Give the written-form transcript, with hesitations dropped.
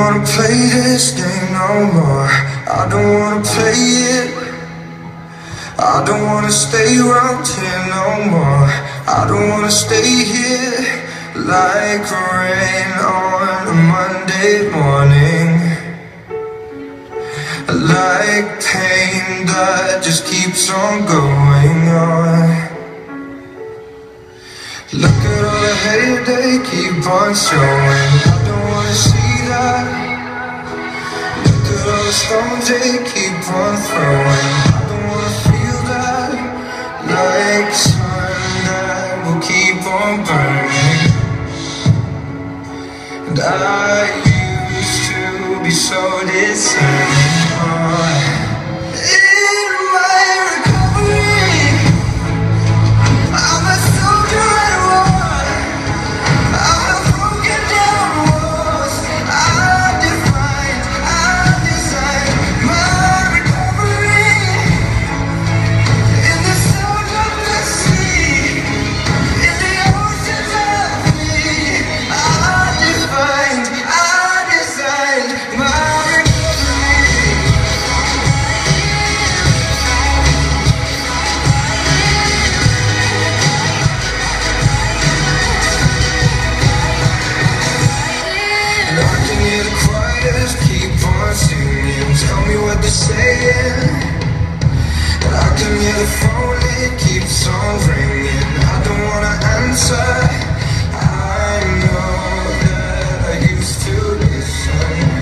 wanna play this game no more. I don't wanna play it. I don't wanna stay around here no more. I don't wanna stay here like rain on a Monday morning, like pain that just keeps on going on. Look at all the hate they keep on showing. I don't wanna see that. Look at all the stones they keep on throwing. I don't wanna feel that. Like sun that will keep on burning. And I used to be so discerning. In my recovery, I'm a soldier at war. I'm a broken down walls. I designed my recovery. In the sound of the sea, in the oceans of me, I designed my recovery. And I can hear the choirs keep on singing. Tell me what they're saying. And I can hear the phone, it keeps on ringing. I don't wanna answer. I know that I used to listen.